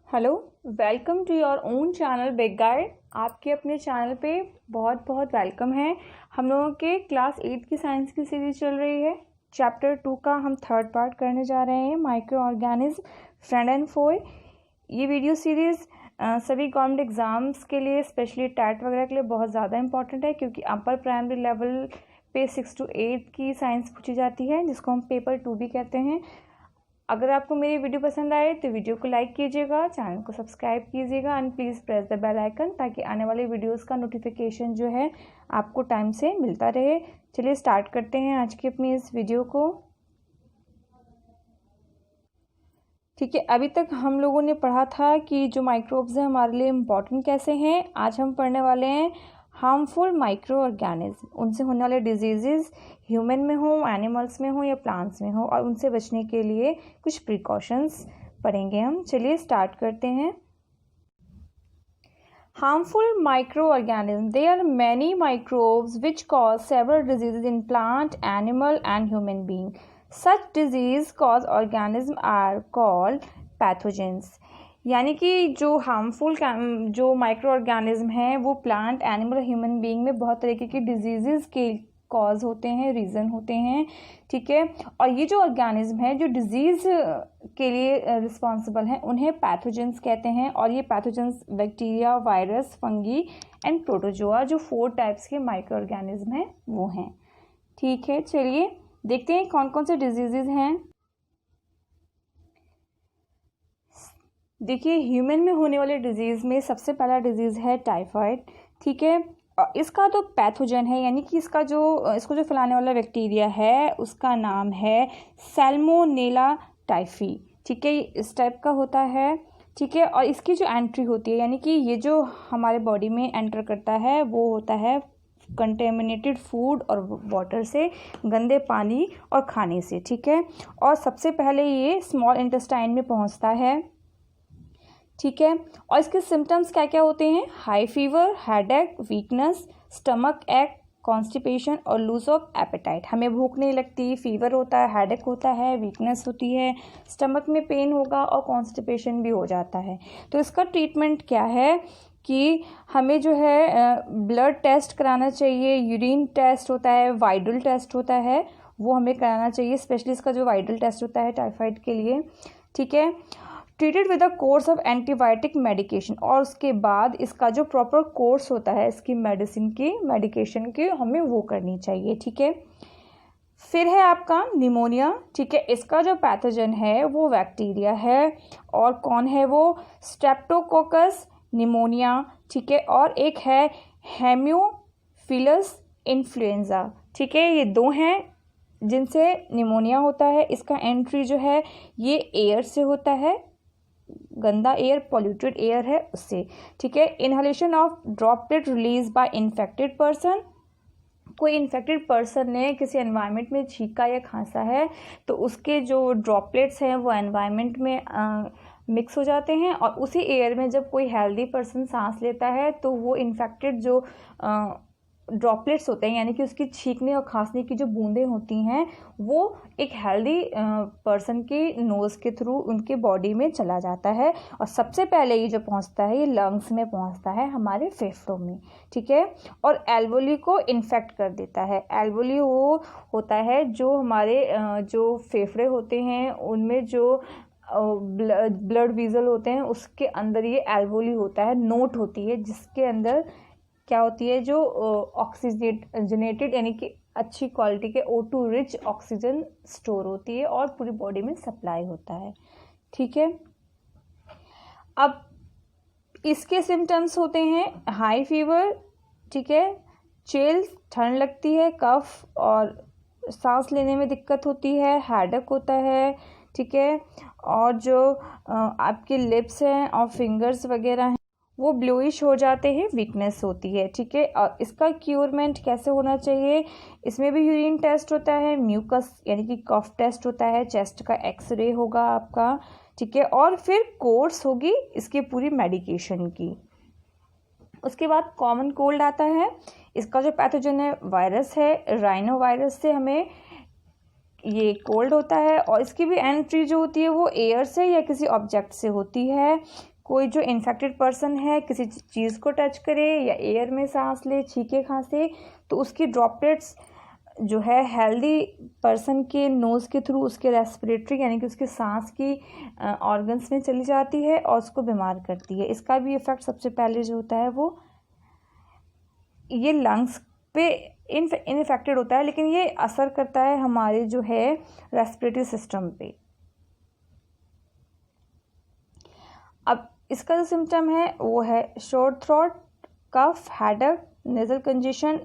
Hello, welcome to your own channel big guide. आपके अपने channel पे बहुत बहुत वेलकम है। हम लोगों के क्लास 8 की साइंस की सीरीज चल रही है। चैप्टर 2 का हम थर्ड पार्ट करने जा रहे हैं, माइक्रो ऑर्गेनिज्म फ्रेंड एंड फोए। ये वीडियो सीरीज़ सभी गवर्नमेंट एग्ज़ाम्स के लिए, स्पेशली टैट वगैरह के लिए बहुत ज़्यादा इंपॉर्टेंट है, क्योंकि अपर प्राइमरी लेवल पे 6 to 8 की साइंस पूछी जाती है, जिसको हम पेपर 2 भी कहते हैं। अगर आपको मेरी वीडियो पसंद आए तो वीडियो को लाइक कीजिएगा, चैनल को सब्सक्राइब कीजिएगा and please press the bell icon, ताकि आने वाले वीडियोस का नोटिफिकेशन जो है आपको टाइम से मिलता रहे। चलिए स्टार्ट करते हैं आज की अपनी इस वीडियो को। ठीक है, अभी तक हम लोगों ने पढ़ा था कि जो माइक्रोब्स हैं हमारे लिए इम्पॉर्टेंट कैसे हैं। आज हम पढ़ने वाले हैं हार्मफुल माइक्रो ऑर्गेनिज्म, उनसे होने वाले डिजीज़, ह्यूमन में हो, एनिमल्स में हो या प्लांट्स में हो, और उनसे बचने के लिए कुछ प्रिकॉशंस पढ़ेंगे हम। चलिए स्टार्ट करते हैं। Harmful microorganisms. There are many microbes which cause several diseases in plant, animal and human being. Such disease cause organisms are called pathogens. यानी कि जो हार्मफुल जो माइक्रो ऑर्गेनिज्म हैं वो प्लांट, एनिमल, ह्यूमन बीइंग में बहुत तरीके की डिजीज़ के कॉज होते हैं, रीज़न होते हैं। ठीक है, और ये जो ऑर्गेनिज्म है जो डिजीज़ के लिए रिस्पॉन्सिबल हैं उन्हें पैथोजेंस कहते हैं। और ये pathogens bacteria, virus, fungi and protozoa, जो 4 टाइप्स के माइक्रो ऑर्गेनिज्म हैं वो हैं। ठीक है, चलिए देखते हैं कौन कौन से डिजीज़ हैं। देखिए, ह्यूमन में होने वाले डिजीज़ में सबसे पहला डिजीज़ है टाइफाइड। ठीक है, इसका तो पैथोजन है, यानी कि इसको जो फैलाने वाला बैक्टीरिया है उसका नाम है सैल्मोनेला टाइफी। ठीक है, इस टाइप का होता है। ठीक है, और इसकी जो एंट्री होती है, यानी कि ये जो हमारे बॉडी में एंटर करता है वो होता है कंटेमिनेटेड फूड और वाटर से, गंदे पानी और खाने से। ठीक है, और सबसे पहले ये स्मॉल इंटेस्टाइन में पहुंचता है। ठीक है, और इसके सिम्टम्स क्या क्या होते हैं? High fever, headache, weakness, stomach एक, कॉन्स्टिपेशन और लूज ऑफ एपेटाइट। हमें भूख नहीं लगती, फीवर होता है, हेडेक होता है, वीकनेस होती है, स्टमक में पेन होगा और कॉन्स्टिपेशन भी हो जाता है। तो इसका ट्रीटमेंट क्या है कि हमें जो है ब्लड टेस्ट कराना चाहिए, यूरिन टेस्ट होता है, वाइडल टेस्ट होता है, वो हमें कराना चाहिए, स्पेशली इसका जो वाइडल टेस्ट होता है टाइफाइड के लिए। ठीक है, treated with a course of antibiotic medication, और उसके बाद इसका जो प्रॉपर कोर्स होता है इसकी मेडिकेशन की हमें वो करनी चाहिए। ठीक है, फिर है आपका निमोनिया। ठीक है, इसका जो पैथोजन है वो बैक्टीरिया है, और कौन है वो? Streptococcus pneumonia. ठीक है, और एक है हेमोफिलस इन्फ्लुएंजा। ठीक है, ये 2 हैं जिनसे निमोनिया होता है। इसका एंट्री जो है ये एयर से होता है, गंदा एयर, पॉल्यूटेड एयर है उससे। ठीक है, inhalation of droplet release by infected person. कोई इन्फेक्टेड पर्सन ने किसी एनवायरनमेंट में छींका या खांसा है तो उसके जो ड्रॉपलेट्स हैं वो एनवायरनमेंट में मिक्स हो जाते हैं, और उसी एयर में जब कोई हेल्दी पर्सन सांस लेता है तो वो इन्फेक्टेड जो ड्रॉपलेट्स होते हैं, यानी कि उसकी छींकने और खांसने की जो बूंदें होती हैं वो एक हेल्दी पर्सन की नोज़ के थ्रू उनके बॉडी में चला जाता है, और सबसे पहले ये जो पहुंचता है ये लंग्स में पहुंचता है, हमारे फेफड़ों में। ठीक है, और एल्वोली को इन्फेक्ट कर देता है। एल्वोली वो होता है जो हमारे जो फेफड़े होते हैं उनमें जो ब्लड वीजल होते हैं उसके अंदर ये एल्वोली होता है, नोट होती है, जिसके अंदर क्या होती है, जो ऑक्सीजनेटेड यानी कि अच्छी क्वालिटी के O2 रिच ऑक्सीजन स्टोर होती है और पूरी बॉडी में सप्लाई होता है। ठीक है, अब इसके सिम्टम्स होते हैं हाई फीवर। ठीक है, चिल्स, ठंड लगती है, कफ और सांस लेने में दिक्कत होती है, हेडेक होता है। ठीक है, और जो आपके लिप्स हैं और फिंगर्स वगैरह हैं वो ब्लूइश हो जाते हैं, वीकनेस होती है। ठीक है, और इसका क्यूरमेंट कैसे होना चाहिए? इसमें भी यूरिन टेस्ट होता है, म्यूकस यानी कि कफ टेस्ट होता है, चेस्ट का एक्सरे होगा आपका। ठीक है, और फिर कोर्स होगी इसकी पूरी मेडिकेशन की। उसके बाद कॉमन कोल्ड आता है। इसका जो पैथोजन है वायरस है, राइनो वायरस से हमें ये कोल्ड होता है, और इसकी भी एंट्री जो होती है वो एयर से या किसी ऑब्जेक्ट से होती है। कोई जो इन्फेक्टेड पर्सन है किसी चीज़ को टच करे या एयर में सांस ले, छींके खांसे, तो उसकी ड्रॉपलेट्स जो है हेल्दी पर्सन के नोज़ के थ्रू उसके रेस्पिरेटरी यानी कि उसके सांस की ऑर्गन्स में चली जाती है और उसको बीमार करती है। इसका भी इफ़ेक्ट सबसे पहले जो होता है वो ये लंग्स पे इनफेक्टेड होता है, लेकिन ये असर करता है हमारे जो है रेस्पिरेटरी सिस्टम पे। अब इसका जो सिम्टम है वो है sore throat, cough, headache, nasal congestion,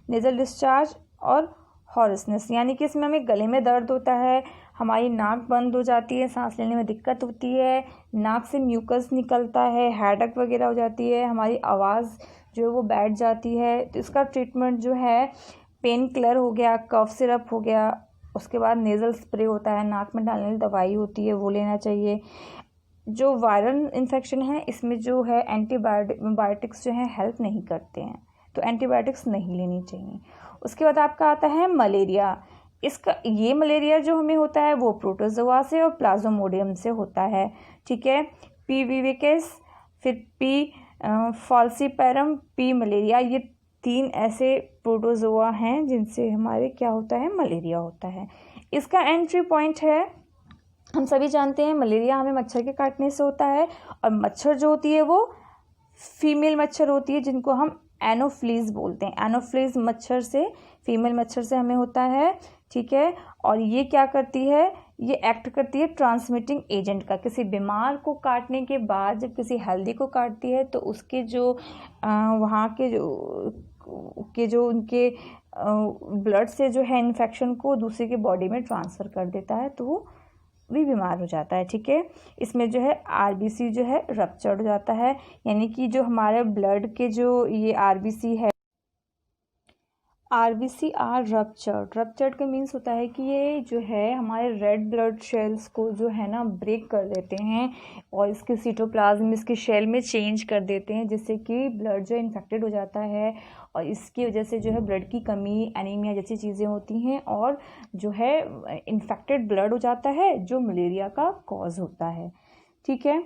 nasal discharge और हॉरसनेस, यानी कि इसमें हमें गले में दर्द होता है, हमारी नाक बंद हो जाती है, सांस लेने में दिक्कत होती है, नाक से म्यूकस निकलता है, हेडेक वगैरह हो जाती है, हमारी आवाज़ जो है वो बैठ जाती है। तो इसका ट्रीटमेंट जो है पेन किलर हो गया, कफ सिरप हो गया, उसके बाद नेज़ल स्प्रे होता है, नाक में डालने वाली दवाई होती है वो लेना चाहिए। जो वायरल इन्फेक्शन है इसमें जो है एंटीबायोटिक्स जो है हेल्प नहीं करते हैं, तो एंटीबायोटिक्स नहीं लेनी चाहिए। उसके बाद आपका आता है मलेरिया। ये मलेरिया जो हमें होता है वो प्रोटोजोआ से और प्लाज्मोडियम से होता है, ठीक है। पी विविकेस, फिर पी फॉल्सीपेरम, पी मलेरिया, ये 3 ऐसे प्रोटोजोआ हैं जिनसे हमारे क्या होता है, मलेरिया होता है। इसका एंट्री पॉइंट है, हम सभी जानते हैं मलेरिया हमें मच्छर के काटने से होता है, और मच्छर जो होती है वो फीमेल मच्छर होती है जिनको हम एनोफ्लीज बोलते हैं। एनोफ्लीज मच्छर से, फीमेल मच्छर से हमें होता है, ठीक है। और ये क्या करती है, ये एक्ट करती है ट्रांसमिटिंग एजेंट का। किसी बीमार को काटने के बाद जब किसी हेल्दी को काटती है तो उसके जो वहाँ के जो उनके ब्लड से जो है इन्फेक्शन को दूसरे के बॉडी में ट्रांसफ़र कर देता है, तो वो भी बीमार हो जाता है, ठीक है। इसमें जो है आरबीसी जो है रप्चर्ड हो जाता है, यानी कि जो हमारे ब्लड के जो ये आरबीसी है, आरबीसी आर रप्चर्ड का मीन्स होता है कि ये जो है हमारे रेड ब्लड सेल्स को जो है ना ब्रेक कर देते हैं और इसके साइटोप्लाज्म इसके सेल में चेंज कर देते हैं, जिससे कि ब्लड जो इन्फेक्टेड हो जाता है और इसकी वजह से जो है ब्लड की कमी, एनीमिया जैसी चीज़ें होती हैं और जो है इन्फेक्टेड ब्लड हो जाता है जो मलेरिया का कॉज होता है, ठीक है।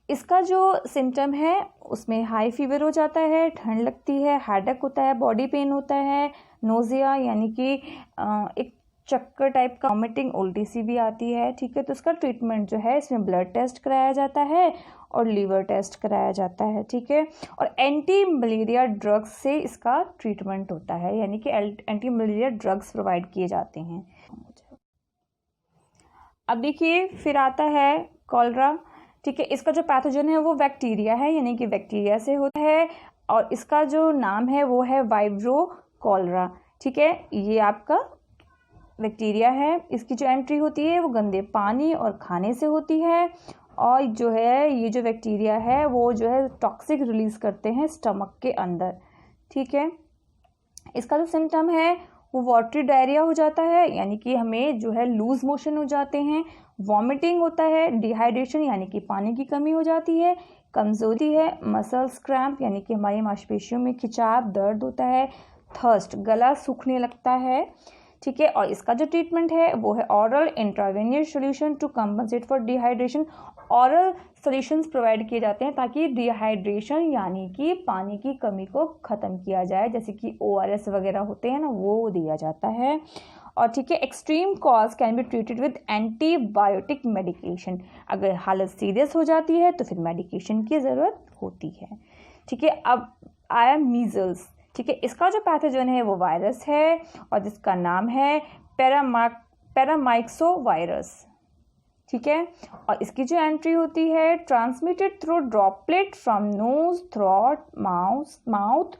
इसका जो सिम्टम है उसमें हाई फीवर हो जाता है, ठंड लगती है, हेडेक होता है, बॉडी पेन होता है, नोज़िया यानी कि एक चक्कर टाइप का, वॉमिटिंग, उल्टी सी भी आती है, ठीक है। तो इसका ट्रीटमेंट जो है इसमें ब्लड टेस्ट कराया जाता है और लीवर टेस्ट कराया जाता है, ठीक है। और एंटी मलेरिया ड्रग्स से इसका ट्रीटमेंट होता है, यानी कि एंटी मलेरिया ड्रग्स प्रोवाइड किए जाते हैं। अब देखिए फिर आता है कॉलरा, ठीक है। इसका जो पैथोजन है वो बैक्टीरिया है, यानी कि बैक्टीरिया से होता है और इसका जो नाम है वो है वाइब्रो कॉलरा, ठीक है। ये आपका बैक्टीरिया है। इसकी जो एंट्री होती है वो गंदे पानी और खाने से होती है और जो है ये जो बैक्टीरिया है वो जो है टॉक्सिक रिलीज़ करते हैं स्टमक के अंदर, ठीक है। इसका जो सिम्टम है वो वाटरी डायरिया हो जाता है, यानी कि हमें जो है लूज मोशन हो जाते हैं, वॉमिटिंग होता है, डिहाइड्रेशन यानी कि पानी की कमी हो जाती है, कमज़ोरी है, मसल्स क्रैम्प यानी कि हमारी मांसपेशियों में खिंचाव, दर्द होता है, थर्स्ट गला सूखने लगता है, ठीक है। और इसका जो ट्रीटमेंट है वो है oral intravenous solution to compensate for dehydration. Oral solutions provide किए जाते हैं ताकि डिहाइड्रेशन यानी कि पानी की कमी को ख़त्म किया जाए, जैसे कि ORS वगैरह होते हैं ना, वो दिया जाता है। और ठीक है, extreme cause can be treated with antibiotic medication. अगर हालत सीरियस हो जाती है तो फिर मेडिकेशन की ज़रूरत होती है, ठीक है। अब आया मीज़ल्स, ठीक है। इसका जो पैथोजन है वो वायरस है और जिसका नाम है पैरामाइक्सो वायरस, ठीक है। और इसकी जो एंट्री होती है transmitted through droplet from knows, throat, mouth,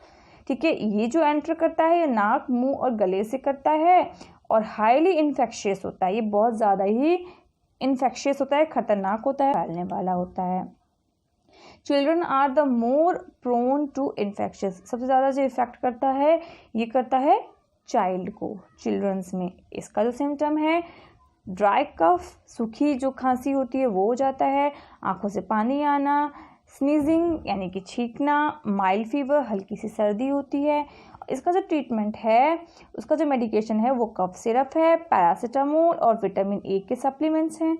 ठीक है। ये जो एंटर करता है ये नाक, मुंह और गले से करता है और हाईली इन्फेक्शियस होता है। ये बहुत ज़्यादा ही इन्फेक्शियस होता है, खतरनाक होता है, फैलने वाला होता है। Children are the more prone to infectious. सबसे ज़्यादा जो इफेक्ट करता है ये करता है चाइल्ड को, चिल्ड्रंस में। इसका जो सिम्टम है ड्राई कफ, सूखी जो खांसी होती है वो हो जाता है, आंखों से पानी आना, स्नीजिंग यानी कि छींकना, माइल्ड फीवर हल्की सी सर्दी होती है। इसका जो ट्रीटमेंट है उसका जो मेडिकेशन है वो कफ सिरप है, पैरासीटामोल और विटामिन ए के सप्लीमेंट्स हैं,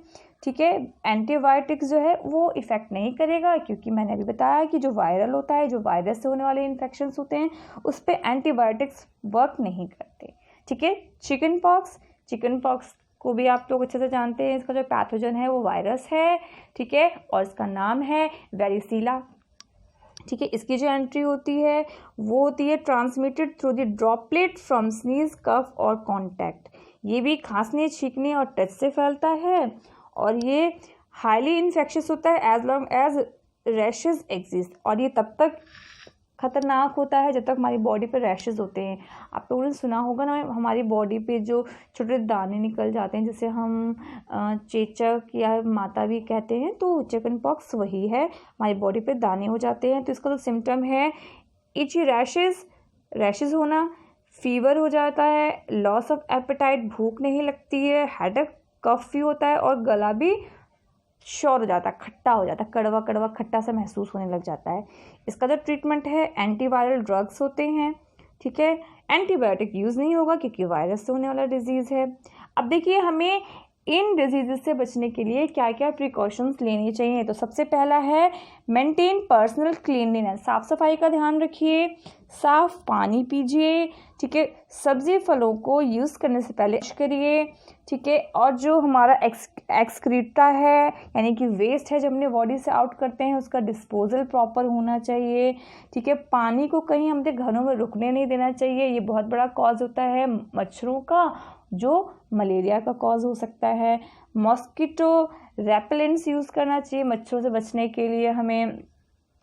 ठीक है। एंटीबायोटिक्स जो है वो इफ़ेक्ट नहीं करेगा, क्योंकि मैंने अभी बताया कि जो वायरल होता है, जो वायरस से होने वाले इन्फेक्शंस होते हैं, उस पर एंटीबायोटिक्स वर्क नहीं करते, ठीक है। चिकन पॉक्स को भी आप लोग अच्छे से जानते हैं, इसका जो पैथोजन है वो वायरस है, ठीक है, और इसका नाम है वेरिसीला, ठीक है। इसकी जो एंट्री होती है वो होती है transmitted through the droplet from sneeze, cough और कॉन्टैक्ट। ये भी खांसने, छींकने और टच से फैलता है, और ये हाईली इन्फेक्शियस होता है as long as rashes exist, और ये तब तक खतरनाक होता है जब तक हमारी बॉडी पे रैशेज होते हैं। आप लोगों ने सुना होगा ना, हमारी बॉडी पे जो छोटे दाने निकल जाते हैं, जिसे हम चेचक या माता भी कहते हैं, तो चिकन पॉक्स वही है, हमारी बॉडी पे दाने हो जाते हैं। तो इसका जो सिम्टम है इची रैशेज होना, फीवर हो जाता है, लॉस ऑफ एपेटाइट, भूख नहीं लगती है, हेडेक, कफ भी होता है, और गला भी श्योर हो जाता है, खट्टा हो जाता है, कड़वा खट्टा सा महसूस होने लग जाता है। इसका जो ट्रीटमेंट है एंटीवायरल ड्रग्स होते हैं, ठीक है। एंटीबायोटिक यूज़ नहीं होगा क्योंकि वायरस से होने वाला डिजीज़ है। अब देखिए हमें इन डिजीज़ से बचने के लिए क्या क्या प्रिकॉशंस लेनी चाहिए। तो सबसे पहला है मेंटेन पर्सनल क्लीनलीनेस, साफ़ सफाई का ध्यान रखिए, साफ़ पानी पीजिए, ठीक है। सब्ज़ी फलों को यूज़ करने से पहले करिए, ठीक है। और जो हमारा एक्सक्रीटा है, यानी कि वेस्ट है, जब हमने बॉडी से आउट करते हैं, उसका डिस्पोजल प्रॉपर होना चाहिए, ठीक है। पानी को कहीं हमने घरों में रुकने नहीं देना चाहिए, ये बहुत बड़ा कॉज होता है मच्छरों का, जो मलेरिया का कॉज हो सकता है। मॉस्किटो रेपेलेंट्स यूज़ करना चाहिए, मच्छरों से बचने के लिए हमें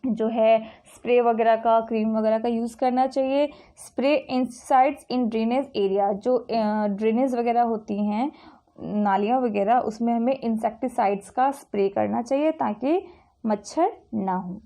जो है स्प्रे वगैरह का, क्रीम वगैरह का यूज़ करना चाहिए। स्प्रे इंसाइड्स इन ड्रेनेज एरिया, जो ड्रेनेज वगैरह होती हैं, नालियाँ वगैरह, उसमें हमें इंसेक्टिसाइड्स का स्प्रे करना चाहिए ताकि मच्छर ना हो,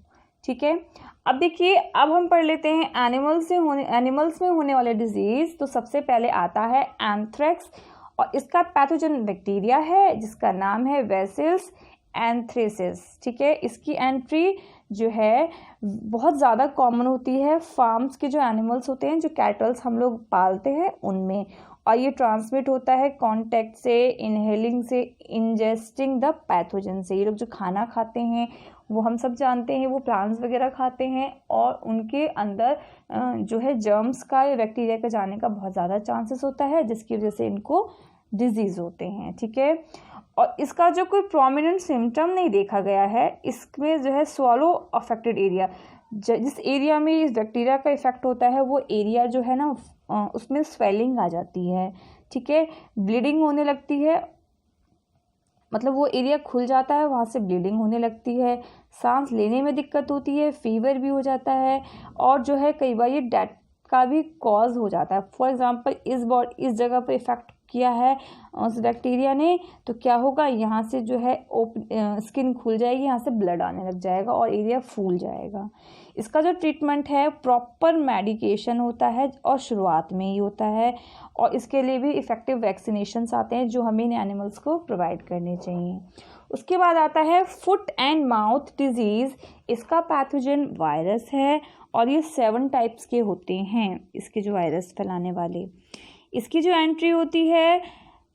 ठीक है। अब देखिए, अब हम पढ़ लेते हैं एनिमल्स में होने वाले डिजीज़। तो सबसे पहले आता है एंथ्रेक्स, और इसका पैथोजन बैक्टीरिया है जिसका नाम है वेसिल्स एंथ्रेसिस, ठीक है। इसकी एंट्री जो है बहुत ज़्यादा कॉमन होती है फार्म्स के जो एनिमल्स होते हैं, जो कैटल्स हम लोग पालते हैं उनमें, और ये ट्रांसमिट होता है कांटेक्ट से, इनहेलिंग से, इंजेस्टिंग द पैथोजन से। ये लोग जो खाना खाते हैं वो हम सब जानते हैं, वो प्लांट्स वगैरह खाते हैं, और उनके अंदर जो है जर्म्स का या बैक्टीरिया का जाने का बहुत ज़्यादा चांसेस होता है, जिसकी वजह से इनको डिजीज़ होते हैं, ठीक है। और इसका जो कोई प्रोमिनेंट सिम्टम नहीं देखा गया है, इसमें जो है स्वॉलो अफेक्टेड एरिया, जिस एरिया में इस बैक्टीरिया का इफेक्ट होता है वो एरिया जो है ना, उसमें स्वेलिंग आ जाती है, ठीक है। ब्लीडिंग होने लगती है, मतलब वो एरिया खुल जाता है, वहाँ से ब्लीडिंग होने लगती है, सांस लेने में दिक्कत होती है, फीवर भी हो जाता है, और जो है कई बार ये डेथ का भी कॉज हो जाता है। फॉर एग्जांपल इस जगह पर इफेक्ट किया है उस बैक्टीरिया ने, तो क्या होगा, यहाँ से जो है स्किन खुल जाएगी, यहाँ से ब्लड आने लग जाएगा और एरिया फूल जाएगा। इसका जो ट्रीटमेंट है प्रॉपर मेडिकेशन होता है, और शुरुआत में ही होता है, और इसके लिए भी इफ़ेक्टिव वैक्सीनेशंस आते हैं जो हमें इन एनिमल्स को प्रोवाइड करने चाहिए। उसके बाद आता है फुट एंड माउथ डिजीज़। इसका पैथोजन वायरस है, और ये 7 टाइप्स के होते हैं, इसके जो वायरस फैलाने वाले। इसकी जो एंट्री होती है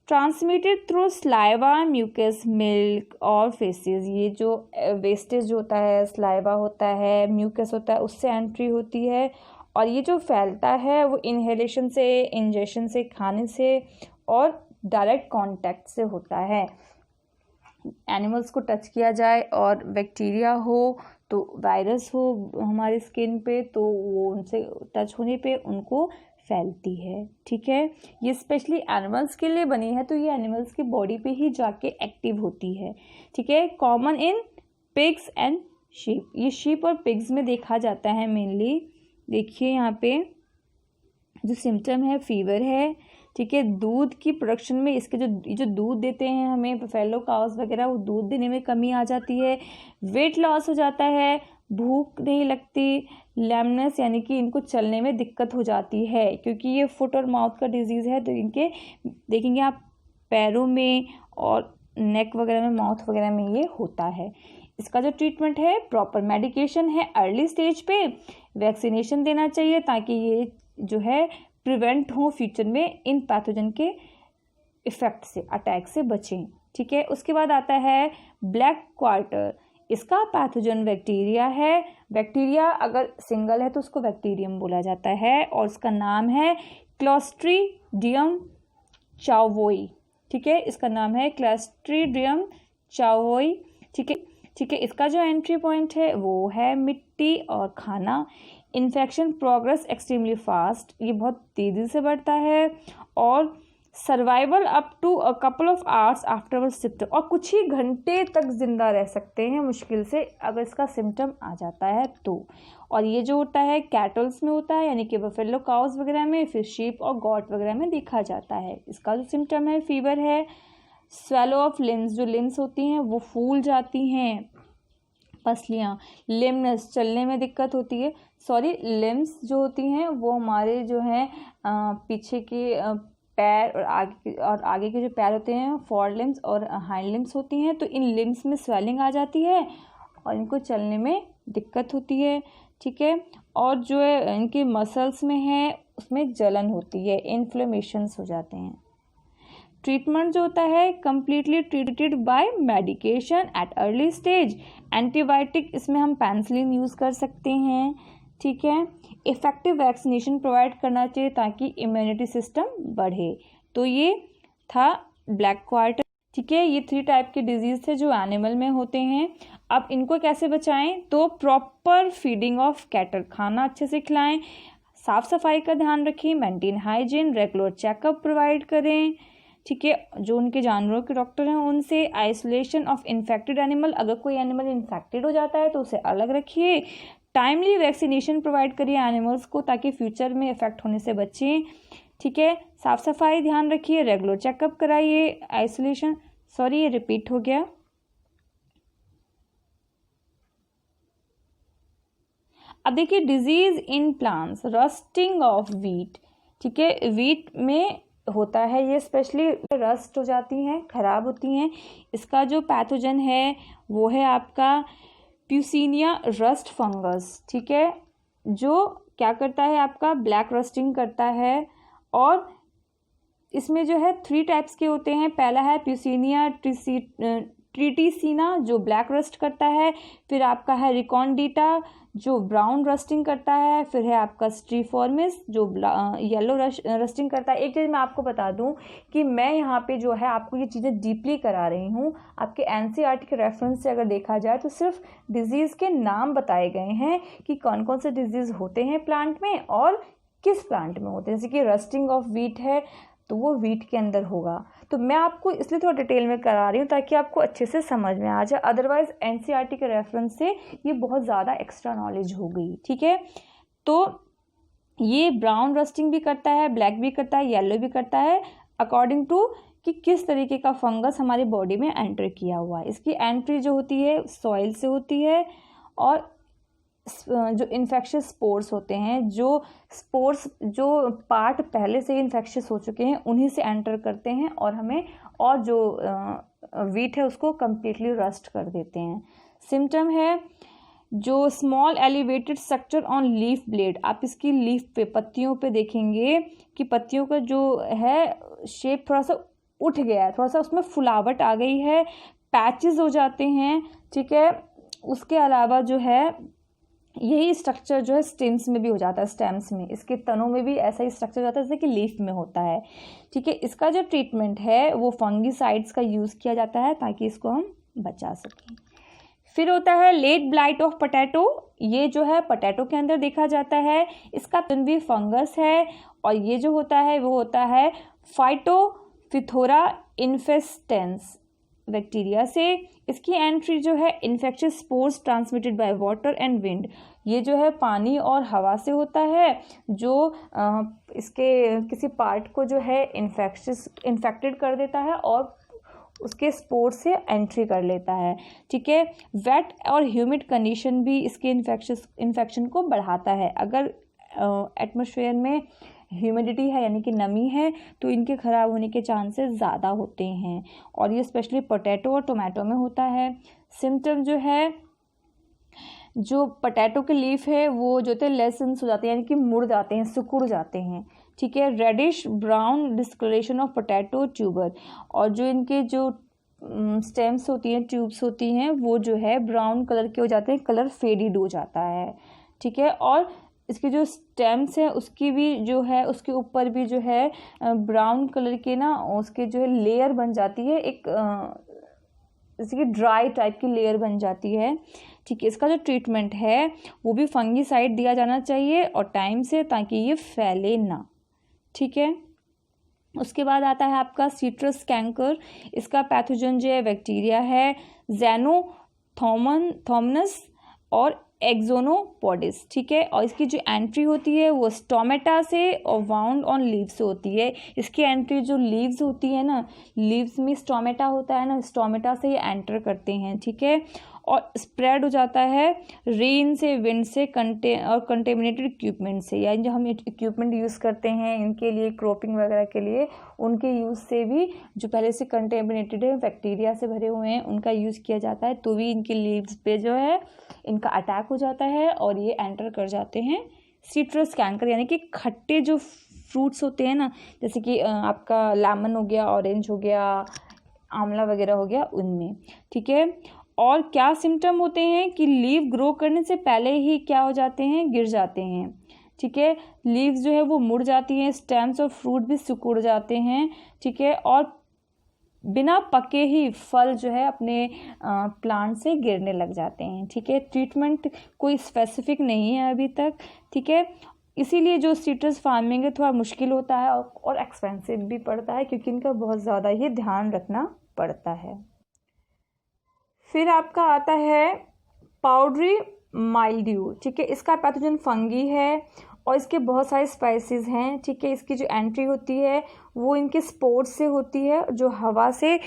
transmitted through saliva, mucus, milk और फेसेस। ये जो वेस्टेज होता है, स्लाइवा होता है, म्यूकस होता है, उससे एंट्री होती है, और ये जो फैलता है वो इनहेलेशन से, इंजेक्शन से, खाने से, और डायरेक्ट कांटेक्ट से होता है। एनिमल्स को टच किया जाए और बैक्टीरिया हो, तो वायरस हो हमारी स्किन पे, तो वो उनसे टच होने पे उनको फैलती है, ठीक है। ये स्पेशली एनिमल्स के लिए बनी है, तो ये एनिमल्स की बॉडी पे ही जाके एक्टिव होती है, ठीक है। Common in pigs and sheep, ये शीप और पिग्स में देखा जाता है मेनली। देखिए यहाँ पे जो सिम्टम है फीवर है, ठीक है। दूध की प्रोडक्शन में इसके जो दूध देते हैं हमें बफेलो काउस वगैरह, वो दूध देने में कमी आ जाती है, वेट लॉस हो जाता है, भूख नहीं लगती, लैमनेस यानी कि इनको चलने में दिक्कत हो जाती है, क्योंकि ये फुट और माउथ का डिजीज़ है, तो इनके देखेंगे आप पैरों में और नेक वगैरह में, माउथ वगैरह में ये होता है। इसका जो ट्रीटमेंट है प्रॉपर मेडिकेशन है, अर्ली स्टेज पे वैक्सीनेशन देना चाहिए ताकि ये जो है प्रिवेंट हो फ्यूचर में इन पैथोजन के इफ़ेक्ट से, अटैक से बचें, ठीक है। उसके बाद आता है ब्लैक क्वार्टर, इसका पैथोजन बैक्टीरिया है। बैक्टीरिया अगर सिंगल है तो उसको बैक्टीरियम बोला जाता है और उसका नाम है क्लोस्ट्रीडियम चावोई, ठीक है। इसका नाम है क्लोस्ट्रीडियम चावोई, ठीक है, ठीक है। इसका जो एंट्री पॉइंट है वो है मिट्टी और खाना। इन्फेक्शन प्रोग्रेस एक्सट्रीमली फास्ट, ये बहुत तेज़ी से बढ़ता है और survival up to a couple of hours after symptom, और कुछ ही घंटे तक जिंदा रह सकते हैं मुश्किल से अगर इसका सिम्टम आ जाता है तो। और ये जो होता है कैटल्स में होता है, यानी कि बफेलो काउस वगैरह में, फिर शीप और गॉट वगैरह में देखा जाता है। इसका जो सिम्टम है फीवर है, स्वेलो ऑफ लिम्स, जो लिम्स होती हैं वो फूल जाती हैं, पसलियाँ, लिम्स चलने में दिक्कत होती है, सॉरी लिम्स जो होती हैं वो हमारे जो हैं पीछे के पैर और आगे के जो पैर होते हैं फोर लिम्स और हाइंड लिम्स होती हैं, तो इन लिम्स में स्वेलिंग आ जाती है और इनको चलने में दिक्कत होती है, ठीक है। और जो है इनके मसल्स में है उसमें जलन होती है, इन्फ्लेमेशंस हो जाते हैं। ट्रीटमेंट जो होता है completely treated by medication at early stage. Antibiotic इसमें हम पेनिसिलिन यूज़ कर सकते हैं, ठीक है। इफ़ेक्टिव वैक्सीनेशन प्रोवाइड करना चाहिए ताकि इम्यूनिटी सिस्टम बढ़े। तो ये था ब्लैक क्वार्टर, ठीक है। ये 3 टाइप के डिजीज़ थे जो एनिमल में होते हैं। अब इनको कैसे बचाएं, तो प्रॉपर फीडिंग ऑफ कैटल, खाना अच्छे से खिलाएं, साफ़ सफाई का ध्यान रखें, maintain hygiene, regular checkup provide करें, ठीक है। जो उनके जानवरों के डॉक्टर हैं उनसे आइसोलेशन ऑफ इन्फेक्टेड एनिमल, अगर कोई एनिमल इन्फेक्टेड हो जाता है तो उसे अलग रखिए। टाइमली वैक्सीनेशन प्रोवाइड करिए एनिमल्स को ताकि फ्यूचर में इफेक्ट होने से बचें, ठीक है। साफ़ सफाई ध्यान रखिए, रेगुलर चेकअप कराइए, आइसोलेशन, सॉरी ये रिपीट हो गया। अब देखिए disease in plants, rusting of wheat, ठीक है। वीट में होता है ये, स्पेशली रस्ट हो जाती हैं, ख़राब होती हैं। इसका जो पैथोजन है वो है आपका प्यूसिनिया रस्ट फंगस, ठीक है, जो क्या करता है आपका ब्लैक रस्टिंग करता है। और इसमें जो है 3 टाइप्स के होते हैं। पहला है प्यूसिनिया ट्रिटिसिना जो ब्लैक रस्ट करता है, फिर आपका है रिकॉन्डिटा जो ब्राउन रस्टिंग करता है, फिर है आपका स्ट्रीफॉर्मिस जो येलो रस्टिंग करता है। एक चीज़ मैं आपको बता दूं कि मैं यहाँ पे जो है आपको ये चीज़ें डीपली करा रही हूँ। आपके एनसीईआरटी के रेफरेंस से अगर देखा जाए तो सिर्फ डिजीज़ के नाम बताए गए हैं कि कौन कौन से डिजीज़ होते हैं प्लांट में और किस प्लांट में होते हैं। जैसे कि रस्टिंग ऑफ वीट है तो वो वीट के अंदर होगा। तो मैं आपको इसलिए थोड़ा डिटेल में करा रही हूँ ताकि आपको अच्छे से समझ में आ जाए, अदरवाइज़ एनसीईआरटी के रेफरेंस से ये बहुत ज़्यादा एक्स्ट्रा नॉलेज हो गई, ठीक है। तो ये ब्राउन रस्टिंग भी करता है, ब्लैक भी करता है, येलो भी करता है, अकॉर्डिंग टू कि किस तरीके का फंगस हमारी बॉडी में एंटर किया हुआ है। इसकी एंट्री जो होती है सॉइल से होती है और जो इन्फेक्शियस स्पोर्स होते हैं, जो स्पोर्स जो पार्ट पहले से ही इन्फेक्शियस हो चुके हैं उन्हीं से एंटर करते हैं और हमें और जो वीट है उसको कम्प्लीटली रस्ट कर देते हैं। सिम्टम है जो small elevated structure on leaf blade, आप इसकी लीफ पे पत्तियों पे देखेंगे कि पत्तियों का जो है शेप थोड़ा सा उठ गया है, थोड़ा सा उसमें फुलावट आ गई है, पैचेस हो जाते हैं, ठीक है। उसके अलावा जो है यही स्ट्रक्चर जो है स्टेम्स में भी हो जाता है, स्टेम्स में, इसके तनों में भी ऐसा ही स्ट्रक्चर हो जाता है जैसे कि लीफ में होता है, ठीक है। इसका जो ट्रीटमेंट है वो फंगीसाइड्स का यूज़ किया जाता है ताकि इसको हम बचा सकें। फिर होता है लेट ब्लाइट ऑफ पोटैटो, ये जो है पोटैटो के अंदर देखा जाता है। इसका भी फंगस है और ये जो होता है वो होता है फाइटोफिथोरा इन्फेस्टेंस बैक्टीरिया से। इसकी एंट्री जो है infectious spores transmitted by water and wind, ये जो है पानी और हवा से होता है जो इसके किसी पार्ट को जो है इन्फेक्टेड कर देता है और उसके स्पोर्स से एंट्री कर लेता है, ठीक है। वेट और ह्यूमिड कंडीशन भी इसके इन्फेक्शन को बढ़ाता है। अगर एटमॉस्फेयर में ह्यूमिडिटी है यानी कि नमी है तो इनके ख़राब होने के चांसेस ज़्यादा होते हैं और ये स्पेशली पोटैटो और टोमेटो में होता है। सिम्टम जो है जो पोटैटो के लीफ है वो जो थे लेसेंस हो जाते हैं यानी कि मुड़ जाते हैं, सिकुड़ जाते हैं, ठीक है। Reddish brown discolouration of potato tuber, और जो इनके जो स्टेम्स होती हैं, ट्यूब्स होती हैं, वो जो है ब्राउन कलर के हो जाते हैं, कलर फेडेड हो जाता है, ठीक है। और इसके जो स्टेम्स हैं उसकी भी जो है, उसके ऊपर भी जो है ब्राउन कलर के ना उसके जो है लेयर बन जाती है, एक जैसे कि ड्राई टाइप की लेयर बन जाती है, ठीक है। इसका जो ट्रीटमेंट है वो भी फंगीसाइड दिया जाना चाहिए और टाइम से, ताकि ये फैले ना, ठीक है। उसके बाद आता है आपका सिट्रस कैंकर। इसका पैथोजन जो है बैक्टीरिया है, ज़ैनोथोमनस और एक्सोनोपोडिस, ठीक है। और इसकी जो एंट्री होती है वो स्टोमेटा से और वाउंड ऑन लीव्स से होती है। इसकी एंट्री जो लीव्स होती है ना, लीव्स में स्टोमेटा होता है ना, स्टोमेटा से ये एंटर करते हैं, ठीक है। और स्प्रेड हो जाता है रेन से, विंड से, कंटेमिनेटेड इक्विपमेंट से, यानी जो हम इक्विपमेंट यूज़ करते हैं इनके लिए, क्रॉपिंग वगैरह के लिए, उनके यूज़ से भी जो पहले से कंटेमिनेटेड है, बैक्टीरिया से भरे हुए हैं, उनका यूज़ किया जाता है, तो भी इनकी लीव्स पे जो है इनका अटैक हो जाता है और ये एंटर कर जाते हैं सिट्रस कैंकर, यानी कि खट्टे जो फ्रूट्स होते हैं ना, जैसे कि आपका लेमन हो गया, ऑरेंज हो गया, आंवला वगैरह हो गया, उनमें, ठीक है। और क्या सिम्टम होते हैं कि लीव ग्रो करने से पहले ही क्या हो जाते हैं, गिर जाते हैं, ठीक है। लीव्स जो है वो मुड़ जाती हैं, स्टेम्स और फ्रूट भी सिकुड़ जाते हैं, ठीक है। और बिना पके ही फल जो है अपने प्लांट से गिरने लग जाते हैं, ठीक है। ट्रीटमेंट कोई स्पेसिफिक नहीं है अभी तक, ठीक है। इसीलिए जो सिट्रस फार्मिंग है थोड़ा मुश्किल होता है और एक्सपेंसिव भी पड़ता है, क्योंकि इनका बहुत ज़्यादा ही ध्यान रखना पड़ता है। फिर आपका आता है पाउडरी माइल्ड्यू, ठीक है। इसका पैथोजन फंगी है और इसके बहुत सारे स्पाइसेस हैं, ठीक है। इसकी जो एंट्री होती है वो इनके स्पोर्स से होती है, जो हवा से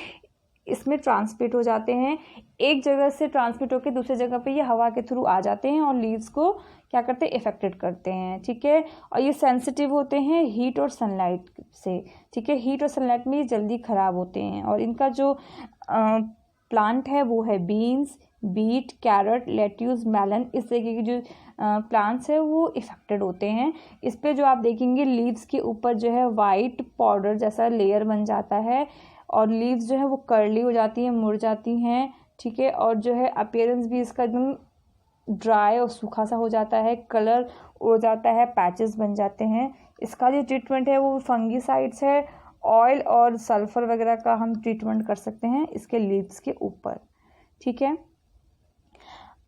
इसमें ट्रांसमिट हो जाते हैं, एक जगह से ट्रांसमिट होकर दूसरी जगह पे ये हवा के थ्रू आ जाते हैं और लीव्स को क्या करते हैं, इफेक्टेड करते हैं, ठीक है। और ये सेंसिटिव होते हैं हीट और सनलाइट से, ठीक है। हीट और सनलाइट में ये जल्दी ख़राब होते हैं। और इनका जो प्लांट है वो है beans, beet, carrot, lettuce, melon, इस तरीके की जो प्लांट्स है वो इफेक्टेड होते हैं। इस पे जो आप देखेंगे लीव्स के ऊपर जो है वाइट पाउडर जैसा लेयर बन जाता है और लीव्स जो है वो कर्ली हो जाती हैं, मुड़ जाती हैं, ठीक है। और जो है अपीयरेंस भी इसका एकदम ड्राई और सूखा सा हो जाता है, कलर उड़ जाता है, पैचेस बन जाते हैं। इसका जो ट्रीटमेंट है वो फंगीसाइड्स है, ऑयल और सल्फर वगैरह का हम ट्रीटमेंट कर सकते हैं इसके लीव्स के ऊपर, ठीक है।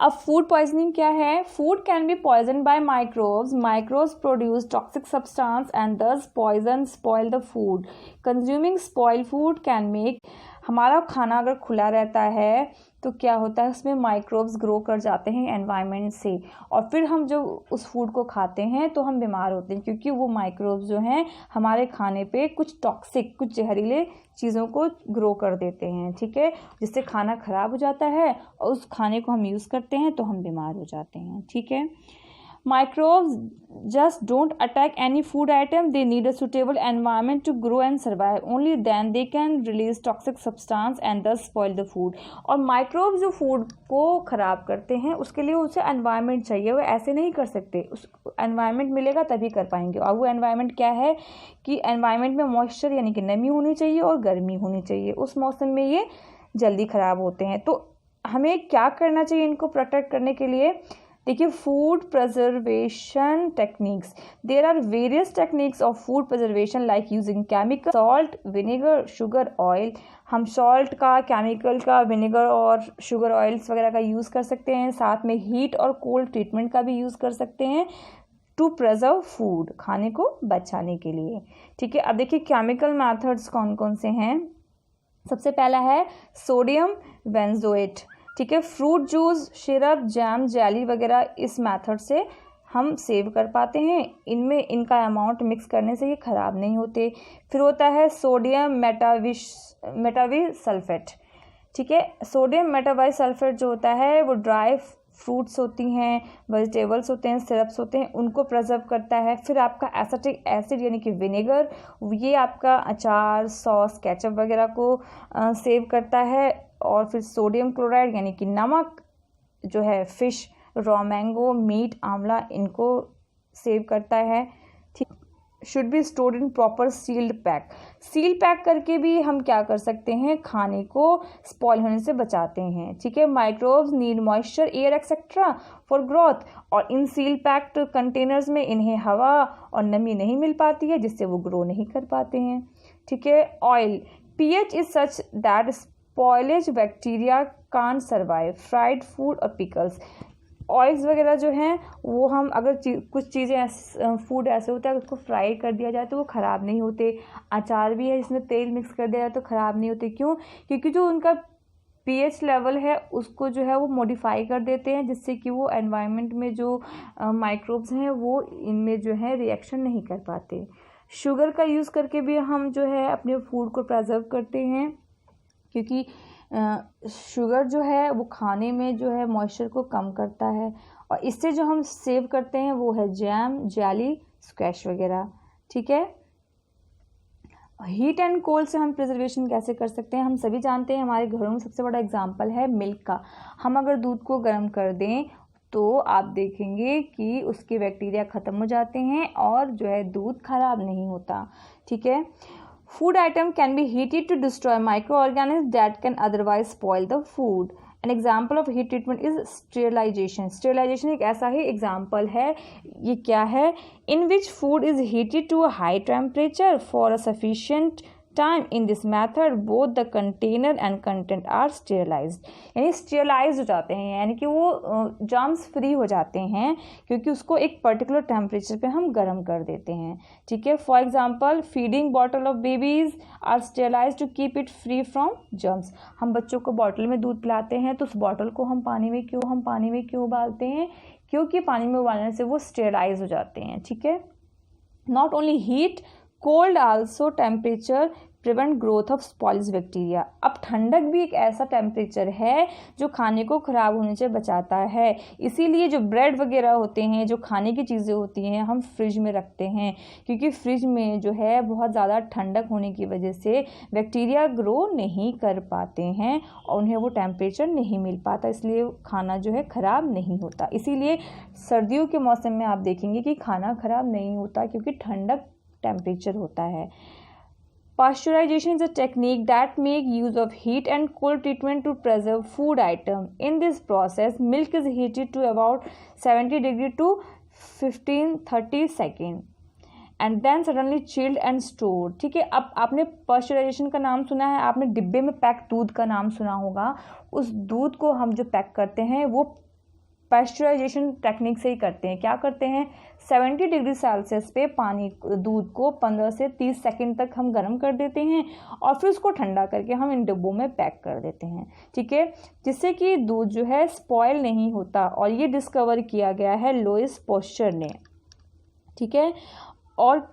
अब फूड पॉइजनिंग क्या है? Food can be poison by microbes. Microbes produce toxic substance and thus poison spoil the food. Consuming spoiled food can make, हमारा खाना अगर खुला रहता है तो क्या होता है, उसमें माइक्रोब्स ग्रो कर जाते हैं एनवायरनमेंट से, और फिर हम जब उस फूड को खाते हैं तो हम बीमार होते हैं, क्योंकि वो माइक्रोब्स जो हैं हमारे खाने पे कुछ टॉक्सिक, कुछ जहरीले चीज़ों को ग्रो कर देते हैं, ठीक है, जिससे खाना ख़राब हो जाता है और उस खाने को हम यूज़ करते हैं तो हम बीमार हो जाते हैं, ठीक है। Microbes just don't attack any food item. They need a suitable environment to grow and survive. Only then they can release toxic substance and thus spoil the food. और microbes जो food को ख़राब करते हैं उसके लिए उसे environment चाहिए, वो ऐसे नहीं कर सकते, उस environment मिलेगा तभी कर पाएंगे। और वो environment क्या है कि environment में moisture यानी कि नमी होनी चाहिए और गर्मी होनी चाहिए, उस मौसम में ये जल्दी ख़राब होते हैं। तो हमें क्या करना चाहिए इनको प्रोटेक्ट करने के लिए? देखिए, food preservation techniques, there are various techniques of food preservation like using chemical, salt, vinegar, sugar, oil. हम सॉल्ट का, केमिकल का, विनेगर और शुगर ऑयल्स वगैरह का यूज़ कर सकते हैं, साथ में हीट और कोल्ड ट्रीटमेंट का भी यूज़ कर सकते हैं टू प्रिजर्व फूड, खाने को बचाने के लिए, ठीक है। अब देखिए केमिकल मेथड्स कौन कौन से हैं। सबसे पहला है सोडियम बेंजोएट, ठीक है। Fruit juice, syrup, jam, jelly वगैरह इस मेथड से हम सेव कर पाते हैं, इनमें इनका अमाउंट मिक्स करने से ये ख़राब नहीं होते। फिर होता है सोडियम मेटाबिसल्फेट, ठीक है। सोडियम मेटाबिसल्फेट जो होता है वो ड्राई फ्रूट्स होती हैं, वेजिटेबल्स होते हैं, सिरप्स होते हैं, उनको प्रिजर्व करता है। फिर आपका एसिटिक एसिड यानी कि विनेगर, ये आपका अचार, सॉस, केचप वगैरह को सेव करता है। और फिर सोडियम क्लोराइड यानी कि नमक जो है फिश, रॉ मैंगो, मीट, आंवला, इनको सेव करता है, ठीक। Should be stored in proper sealed pack. Seal pack करके भी हम क्या कर सकते हैं, खाने को स्पॉइल होने से बचाते हैं। ठीक है, microbes need moisture, air etcetera for growth, और इन सील पैक्ड कंटेनर्स में इन्हें हवा और नमी नहीं मिल पाती है, जिससे वो ग्रो नहीं कर पाते हैं। ठीक है, oil, pH is such that spoilage bacteria can't survive, fried food और पिकल्स। ऑयल्स वगैरह जो हैं वो हम अगर कुछ चीज़ें फूड ऐसे होता है उसको फ्राई कर दिया जाए तो वो ख़राब नहीं होते। अचार भी है जिसमें तेल मिक्स कर दिया जाए तो ख़राब नहीं होते। क्यों? क्योंकि जो उनका pH लेवल है उसको जो है वो मॉडिफाई कर देते हैं, जिससे कि वो एनवायरनमेंट में जो माइक्रोब्स हैं वो इनमें जो है रिएक्शन नहीं कर पाते। शुगर का यूज़ करके भी हम जो है अपने फूड को प्रिजर्व करते हैं, क्योंकि शुगर जो है वो खाने में जो है मॉइस्चर को कम करता है, और इससे जो हम सेव करते हैं वो है जैम, जेली, स्क्वैश वगैरह। ठीक है, हीट एंड कोल्ड से हम प्रिजर्वेशन कैसे कर सकते हैं? हम सभी जानते हैं, हमारे घरों में सबसे बड़ा एग्जांपल है मिल्क का। हम अगर दूध को गर्म कर दें तो आप देखेंगे कि उसके बैक्टीरिया ख़त्म हो जाते हैं और जो है दूध खराब नहीं होता। ठीक है, food item can be heated to destroy microorganisms that can otherwise spoil the food. An example of heat treatment is sterilization. Sterilization एक ऐसा ही example है, ये क्या है? In which food is heated to a high temperature for a sufficient time. In this method both the container and content are sterilized. यानी sterilized हो जाते हैं, यानी कि वो germs free हो जाते हैं, क्योंकि उसको एक पर्टिकुलर टेम्परेचर पे हम गर्म कर देते हैं। ठीक है, for example feeding bottle of babies are sterilized to keep it free from germs. हम बच्चों को बॉटल में दूध पिलाते हैं तो उस बॉटल को हम पानी में क्यों उबालते हैं? क्योंकि पानी में उबालने से वो स्टेरलाइज हो जाते हैं। ठीक है, not only heat, cold also temperature prevent growth of spoils bacteria. अब ठंडक भी एक ऐसा टेम्परेचर है जो खाने को ख़राब होने से बचाता है। इसीलिए जो ब्रेड वगैरह होते हैं, जो खाने की चीज़ें होती हैं, हम फ्रिज में रखते हैं, क्योंकि फ्रिज में जो है बहुत ज़्यादा ठंडक होने की वजह से बैक्टीरिया ग्रो नहीं कर पाते हैं और उन्हें वो टेम्परेचर नहीं मिल पाता, इसलिए खाना जो है ख़राब नहीं होता। इसीलिए सर्दियों के मौसम में आप देखेंगे कि खाना ख़राब नहीं होता, क्योंकि ठंडक टेम्परेचर होता है। Pasteurization is a technique that make use of heat and cold treatment to preserve food item. In this process, milk is heated to about 70 degree to 15-30 seconds and then suddenly chilled and stored. ठीक है, अब आपने pasteurization का नाम सुना है, आपने डिब्बे में पैक दूध का नाम सुना होगा। उस दूध को हम जो पैक करते हैं वो पास्चराइजेशन टेक्निक से ही करते हैं। क्या करते हैं? 70 डिग्री सेल्सियस पे दूध को 15 से 30 सेकंड तक हम गर्म कर देते हैं और फिर उसको ठंडा करके हम इन डिब्बों में पैक कर देते हैं। ठीक है, जिससे कि दूध जो है स्पॉयल नहीं होता, और ये डिस्कवर किया गया है लुईस पास्चर ने। ठीक है, और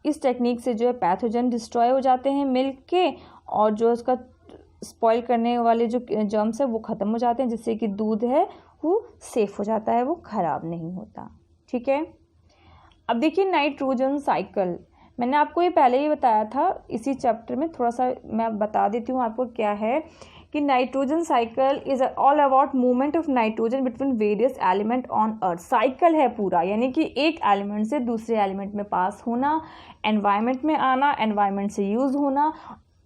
इस टेक्निक से जो है पैथोजन डिस्ट्रॉय हो जाते हैं मिल्क के, और जो उसका स्पॉइल करने वाले जो जर्म्स है वो ख़त्म हो जाते हैं, जिससे कि दूध है वो सेफ हो जाता है, वो ख़राब नहीं होता। ठीक है, अब देखिए नाइट्रोजन साइकिल, मैंने आपको ये पहले ही बताया था इसी चैप्टर में, थोड़ा सा मैं बता देती हूँ आपको क्या है कि nitrogen cycle is all about movement of nitrogen between various element on earth. Cycle है पूरा, यानी कि एक एलिमेंट से दूसरे एलिमेंट में पास होना, एनवायरनमेंट में आना, एनवायरनमेंट से यूज़ होना,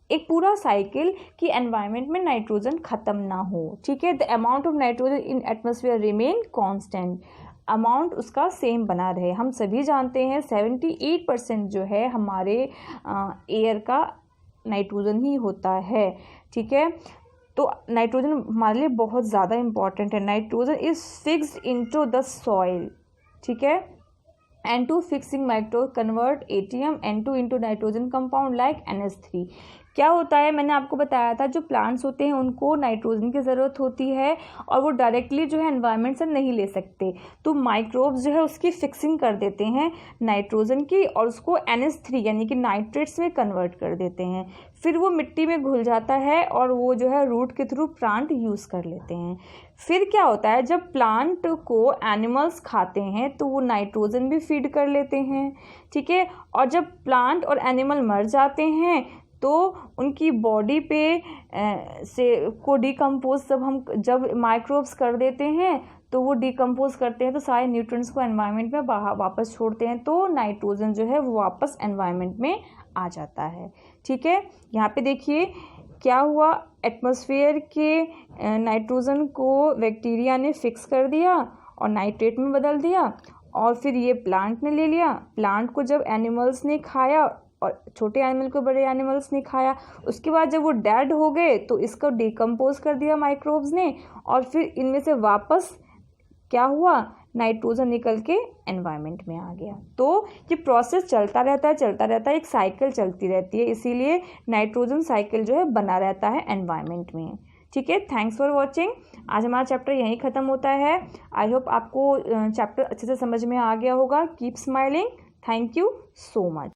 एक पूरा साइकिल कि एनवायरनमेंट में नाइट्रोजन ख़त्म ना हो। ठीक है, the amount of nitrogen in atmosphere remain constant, amount उसका सेम बना रहे। हम सभी जानते हैं 78% जो है हमारे एयर का नाइट्रोजन ही होता है। ठीक है, तो नाइट्रोजन हमारे लिए बहुत ज़्यादा इम्पॉर्टेंट है। Nitrogen is fixed into the soil. ठीक है, N2 fixing microbe convert ATM N2 into nitrogen compound like NH3। क्या होता है, मैंने आपको बताया था जो प्लांट्स होते हैं उनको नाइट्रोजन की ज़रूरत होती है और वो डायरेक्टली जो है एनवायरनमेंट से नहीं ले सकते, तो माइक्रोब्स जो है उसकी फिक्सिंग कर देते हैं नाइट्रोजन की और उसको NH3 यानी कि नाइट्रेट्स में कन्वर्ट कर देते हैं। फिर वो मिट्टी में घुल जाता है और वो जो है रूट के थ्रू प्लांट यूज़ कर लेते हैं। फिर क्या होता है, जब प्लांट को एनिमल्स खाते हैं तो वो नाइट्रोजन भी फीड कर लेते हैं। ठीक है, और जब प्लांट और एनिमल मर जाते हैं तो उनकी बॉडी पे से को डिकम्पोज जब माइक्रोब्स कर देते हैं तो वो डिकम्पोज करते हैं तो सारे न्यूट्रिएंट्स को एनवायरनमेंट में वापस छोड़ते हैं, तो नाइट्रोजन जो है वो वापस एनवायरनमेंट में आ जाता है। ठीक है, यहाँ पे देखिए क्या हुआ, एटमॉस्फेयर के नाइट्रोजन को बैक्टीरिया ने फिक्स कर दिया और नाइट्रेट में बदल दिया, और फिर ये प्लांट ने ले लिया। प्लांट को जब एनिमल्स ने खाया और छोटे एनिमल को बड़े एनिमल्स ने खाया, उसके बाद जब वो डेड हो गए तो इसको डिकम्पोज कर दिया माइक्रोब्स ने, और फिर इनमें से वापस क्या हुआ, नाइट्रोजन निकल के एनवायरनमेंट में आ गया। तो ये प्रोसेस चलता रहता है, एक साइकिल चलती रहती है, इसीलिए नाइट्रोजन साइकिल जो है बना रहता है एनवायरनमेंट में। ठीक है, थैंक्स फॉर वॉचिंग। आज हमारा चैप्टर यहीं ख़त्म होता है। आई होप आपको चैप्टर अच्छे से समझ में आ गया होगा। Keep smiling. Thank you so much.